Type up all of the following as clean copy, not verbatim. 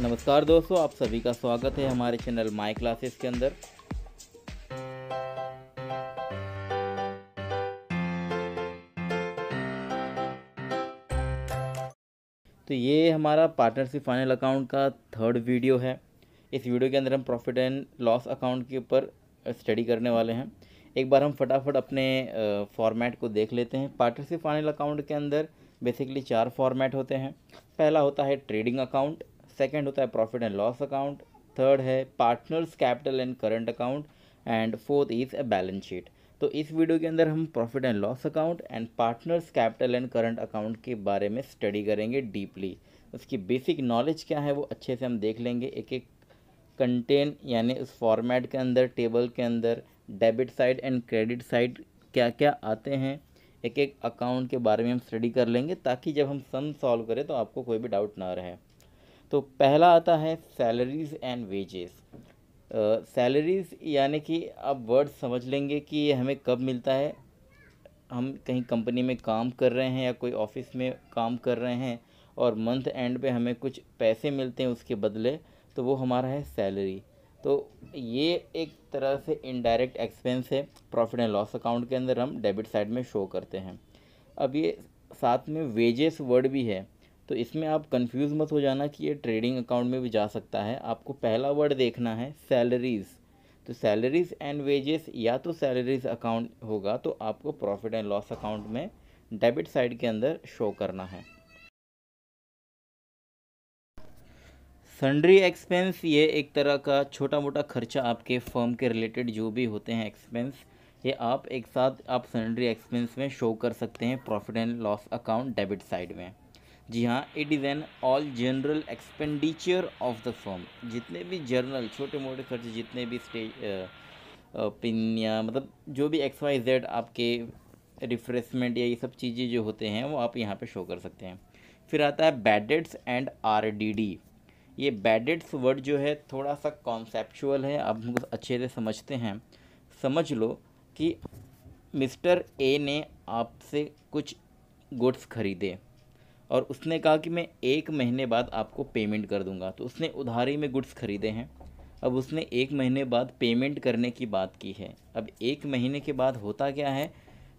नमस्कार दोस्तों, आप सभी का स्वागत है हमारे चैनल माई क्लासेस के अंदर। तो ये हमारा पार्टनरशिप फाइनल अकाउंट का थर्ड वीडियो है। इस वीडियो के अंदर हम प्रॉफिट एंड लॉस अकाउंट के ऊपर स्टडी करने वाले हैं। एक बार हम फटाफट अपने फॉर्मेट को देख लेते हैं। पार्टनरशिप फाइनल अकाउंट के अंदर बेसिकली 4 फॉर्मेट होते हैं। पहला होता है ट्रेडिंग अकाउंट, सेकंड होता है profit and loss account, third है partners capital and current account and fourth is a balance sheet. तो इस वीडियो के अंदर हम profit and loss account and partners capital and current account के बारे में स्टडी करेंगे डीपली। उसकी बेसिक नॉलेज क्या है वो अच्छे से हम देख लेंगे। एक एक कंटेन यानी उस फॉर्मेट के अंदर, टेबल के अंदर debit side and credit side क्या क्या आते हैं, एक एक अकाउंट के बारे में हम स्टडी कर लेंगे ताकि जब हम सम सॉल्व करें तो आपको कोई भी डाउट ना रहे। तो पहला आता है सैलरीज एंड वेजेस। सैलरीज यानी कि आप वर्ड समझ लेंगे कि ये हमें कब मिलता है। हम कहीं कंपनी में काम कर रहे हैं या कोई ऑफिस में काम कर रहे हैं और मंथ एंड पे हमें कुछ पैसे मिलते हैं उसके बदले, तो वो हमारा है सैलरी। तो ये एक तरह से इनडायरेक्ट एक्सपेंस है। प्रॉफिट एंड लॉस अकाउंट के अंदर हम डेबिट साइड में शो करते हैं। अब ये साथ में वेजेस वर्ड भी है, तो इसमें आप कंफ्यूज मत हो जाना कि ये ट्रेडिंग अकाउंट में भी जा सकता है। आपको पहला वर्ड देखना है सैलरीज़। तो सैलरीज एंड वेजेस या तो सैलरीज अकाउंट होगा तो आपको प्रॉफिट एंड लॉस अकाउंट में डेबिट साइड के अंदर शो करना है। सन्ड्री एक्सपेंस ये एक तरह का छोटा मोटा खर्चा आपके फर्म के रिलेटेड जो भी होते हैं एक्सपेंस, ये आप एक साथ आप सन्ड्री एक्सपेंस में शो कर सकते हैं profit and loss account debit side में। जी हाँ, it is an all general expenditure of the firm. जितने भी जर्नल छोटे मोटे खर्चे, जितने भी पिन या मतलब जो भी XYZ आपके रिफ्रेशमेंट या ये सब चीज़ें जो होते हैं वो आप यहाँ पे शो कर सकते हैं। फिर आता है बैड डेट्स एंड RDD। ये बैड डेट्स वर्ड जो है थोड़ा सा कॉन्सेप्चुअल है, आप हमको अच्छे से समझते हैं। समझ लो कि मिस्टर ए ने आपसे कुछ गुड्स खरीदे और उसने कहा कि मैं 1 महीने बाद आपको पेमेंट कर दूंगा। तो उसने उधारी में गुड्स खरीदे हैं। अब उसने 1 महीने बाद पेमेंट करने की बात की है। अब 1 महीने के बाद होता क्या है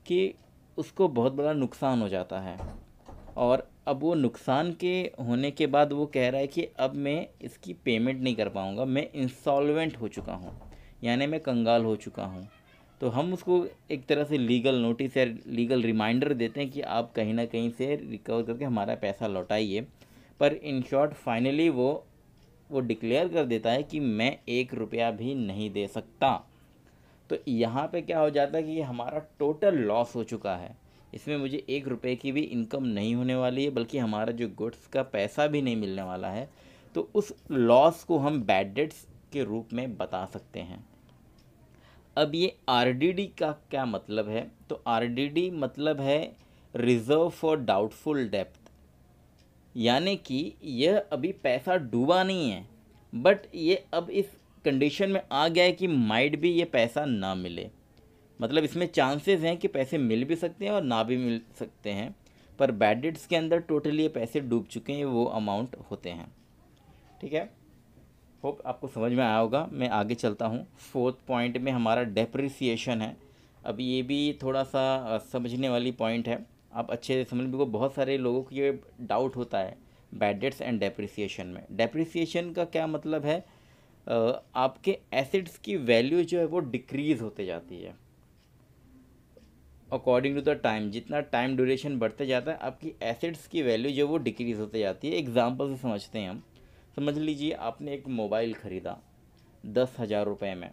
कि उसको बहुत बड़ा नुकसान हो जाता है, और अब वो नुकसान के होने के बाद वो कह रहा है कि अब मैं इसकी पेमेंट नहीं कर पाऊँगा, मैं इंसॉल्वेंट हो चुका हूँ, यानी मैं कंगाल हो चुका हूँ। तो हम उसको एक तरह से लीगल नोटिस या लीगल रिमाइंडर देते हैं कि आप कहीं ना कहीं से रिकवर करके हमारा पैसा लौटाइए। पर इन शॉर्ट फाइनली वो डिक्लेयर कर देता है कि मैं 1 रुपया भी नहीं दे सकता। तो यहाँ पे क्या हो जाता है कि हमारा टोटल लॉस हो चुका है। इसमें मुझे 1 रुपये की भी इनकम नहीं होने वाली है, बल्कि हमारा जो गुड्स का पैसा भी नहीं मिलने वाला है। तो उस लॉस को हम बैड डेट्स के रूप में बता सकते हैं। अब ये RDD का क्या मतलब है? तो RDD मतलब है रिजर्व फॉर डाउटफुल डेप्थ, यानी कि यह अभी पैसा डूबा नहीं है, बट ये अब इस कंडीशन में आ गया है कि माइट भी ये पैसा ना मिले। मतलब इसमें चांसेस हैं कि पैसे मिल भी सकते हैं और ना भी मिल सकते हैं, पर बैड डेट्स के अंदर टोटली ये पैसे डूब चुके हैं, वो अमाउंट होते हैं। ठीक है, होप आपको समझ में आया होगा। मैं आगे चलता हूँ। 4th पॉइंट में हमारा डेप्रिसिएशन है। अब ये भी थोड़ा सा समझने वाली पॉइंट है, आप अच्छे से समझ। बिल्कुल बहुत सारे लोगों को ये डाउट होता है बैड डेट्स एंड डेप्रिसिएशन में। डेप्रिसिएशन का क्या मतलब है? आपके एसेट्स की वैल्यू जो है वो डिक्रीज़ होते जाती है अकॉर्डिंग टू द टाइम। जितना टाइम ड्यूरेशन बढ़ते जाता है आपकी एसेट्स की वैल्यू जो वो डिक्रीज़ होते जाती है। एग्जांपल से समझते हैं हम। समझ लीजिए आपने एक मोबाइल ख़रीदा 10,000 रुपये में।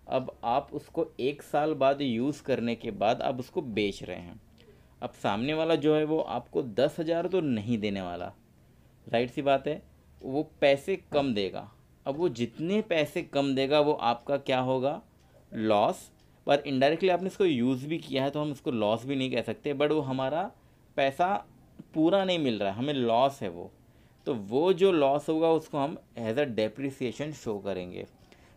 अब आप उसको 1 साल बाद यूज़ करने के बाद आप उसको बेच रहे हैं। अब सामने वाला जो है वो आपको 10,000 तो नहीं देने वाला, राइट सी बात है, वो पैसे कम देगा। अब वो जितने पैसे कम देगा वो आपका क्या होगा? लॉस। पर इनडायरेक्टली आपने इसको यूज़ भी किया है तो हम इसको लॉस भी नहीं कह सकते, बट वो हमारा पैसा पूरा नहीं मिल रहा है, हमें लॉस है वो। तो वो जो लॉस होगा उसको हम एज अ डेप्रिसिएशन शो करेंगे।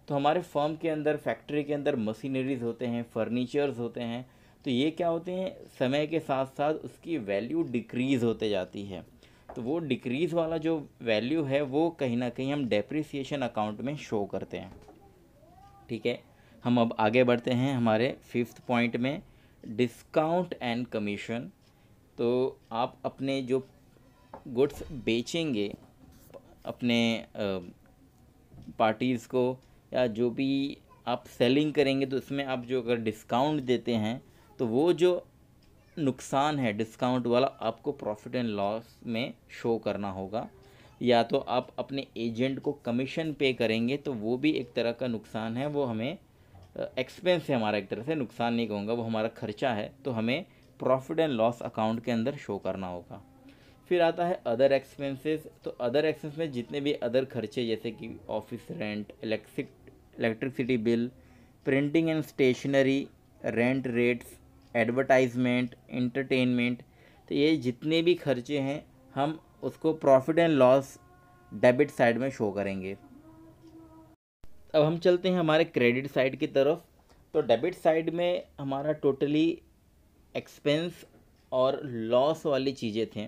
तो हमारे फर्म के अंदर, फैक्ट्री के अंदर मशीनरीज होते हैं, फर्नीचर्स होते हैं, तो ये क्या होते हैं, समय के साथ साथ उसकी वैल्यू डिक्रीज़ होते जाती है। तो वो डिक्रीज़ वाला जो वैल्यू है वो कहीं ना कहीं हम डेप्रिसिएशन अकाउंट में शो करते हैं। ठीक है, हम अब आगे बढ़ते हैं हमारे 5th पॉइंट में, डिस्काउंट एंड कमीशन। तो आप अपने जो गुड्स बेचेंगे अपने पार्टीज़ को, या जो भी आप सेलिंग करेंगे, तो उसमें आप जो अगर डिस्काउंट देते हैं तो वो जो नुकसान है डिस्काउंट वाला आपको प्रॉफिट एंड लॉस में शो करना होगा। या तो आप अपने एजेंट को कमीशन पे करेंगे तो वो भी एक तरह का नुकसान है, वो हमें एक्सपेंस है हमारा, एक तरह से नुकसान नहीं कहूँगा, वो हमारा खर्चा है, तो हमें प्रॉफिट एंड लॉस अकाउंट के अंदर शो करना होगा। फिर आता है अदर एक्सपेंसेस। तो अदर एक्सपेंस में जितने भी अदर खर्चे जैसे कि office rent, electricity bill, printing and stationery, rent rates, advertisement, entertainment, तो ये जितने भी खर्चे हैं हम उसको profit and loss debit side में शो करेंगे। अब हम चलते हैं हमारे क्रेडिट साइड की तरफ। तो डेबिट साइड में हमारा टोटली एक्सपेंस और लॉस वाली चीज़ें थे,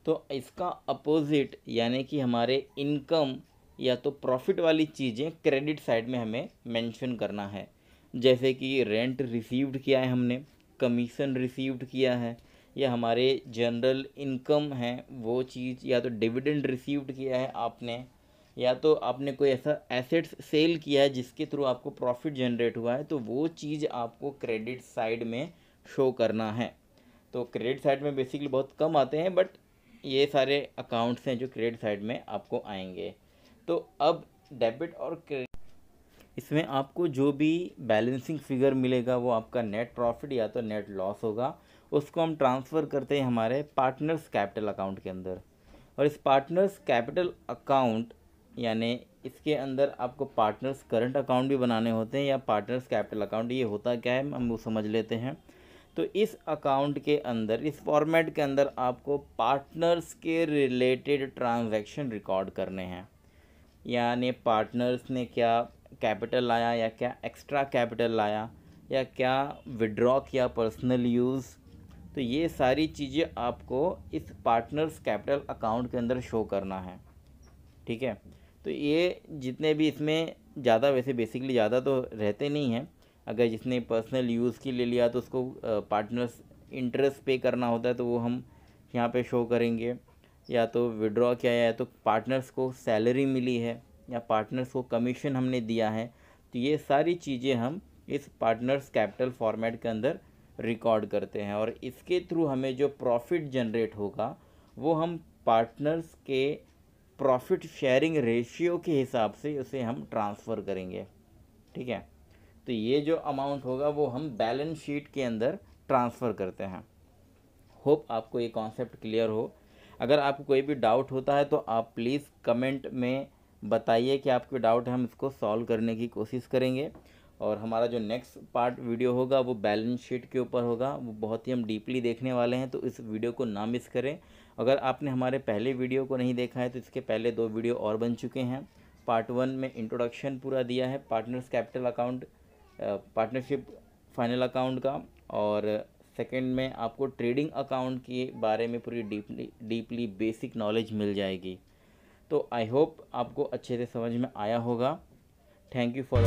तो इसका अपोजिट यानी कि हमारे इनकम या तो प्रॉफिट वाली चीज़ें क्रेडिट साइड में हमें मेंशन करना है। जैसे कि रेंट रिसीव्ड किया है हमने, कमीशन रिसीव्ड किया है, या हमारे जनरल इनकम है वो चीज़, या तो डिविडेंड रिसीव्ड किया है आपने, या तो आपने कोई ऐसा एसेट्स सेल किया है जिसके थ्रू आपको प्रॉफिट जनरेट हुआ है, तो वो चीज़ आपको क्रेडिट साइड में शो करना है। तो क्रेडिट साइड में बेसिकली बहुत कम आते हैं, बट ये सारे अकाउंट्स हैं जो क्रेडिट साइड में आपको आएंगे। तो अब डेबिट और क्रेडिट, इसमें आपको जो भी बैलेंसिंग फिगर मिलेगा वो आपका नेट प्रॉफिट या तो नेट लॉस होगा, उसको हम ट्रांसफ़र करते हैं हमारे पार्टनर्स कैपिटल अकाउंट के अंदर। और इस पार्टनर्स कैपिटल अकाउंट यानी इसके अंदर आपको पार्टनर्स करंट अकाउंट भी बनाने होते हैं, या पार्टनर्स कैपिटल अकाउंट। ये होता क्या है हम वो समझ लेते हैं। तो इस अकाउंट के अंदर, इस फॉर्मेट के अंदर आपको पार्टनर्स के रिलेटेड ट्रांजैक्शन रिकॉर्ड करने हैं, यानी पार्टनर्स ने क्या कैपिटल लाया, या क्या एक्स्ट्रा कैपिटल लाया, या क्या विड्रॉ किया पर्सनल यूज़, तो ये सारी चीज़ें आपको इस पार्टनर्स कैपिटल अकाउंट के अंदर शो करना है। ठीक है, तो ये जितने भी इसमें ज़्यादा, वैसे बेसिकली ज़्यादा तो रहते नहीं हैं, अगर जिसने पर्सनल यूज़ की ले लिया तो उसको पार्टनर्स इंटरेस्ट पे करना होता है तो वो हम यहाँ पे शो करेंगे, या तो विड्रॉ किया है, या तो पार्टनर्स को सैलरी मिली है, या पार्टनर्स को कमीशन हमने दिया है, तो ये सारी चीज़ें हम इस पार्टनर्स कैपिटल फॉर्मेट के अंदर रिकॉर्ड करते हैं। और इसके थ्रू हमें जो प्रॉफिट जनरेट होगा वो हम पार्टनर्स के प्रॉफिट शेयरिंग रेशियो के हिसाब से उसे हम ट्रांसफ़र करेंगे। ठीक है, तो ये जो अमाउंट होगा वो हम बैलेंस शीट के अंदर ट्रांसफ़र करते हैं। होप आपको ये कॉन्सेप्ट क्लियर हो। अगर आपको कोई भी डाउट होता है तो आप प्लीज़ कमेंट में बताइए कि आपके डाउट है, हम इसको सॉल्व करने की कोशिश करेंगे। और हमारा जो नेक्स्ट पार्ट वीडियो होगा वो बैलेंस शीट के ऊपर होगा, वो बहुत ही हम डीपली देखने वाले हैं, तो इस वीडियो को ना मिस करें। अगर आपने हमारे पहले वीडियो को नहीं देखा है तो इसके पहले 2 वीडियो और बन चुके हैं। पार्ट 1 में इंट्रोडक्शन पूरा दिया है partners capital account, partnership final account का, और सेकंड में आपको ट्रेडिंग अकाउंट के बारे में पूरी डीपली बेसिक नॉलेज मिल जाएगी। तो आई होप आपको अच्छे से समझ में आया होगा। Thank you for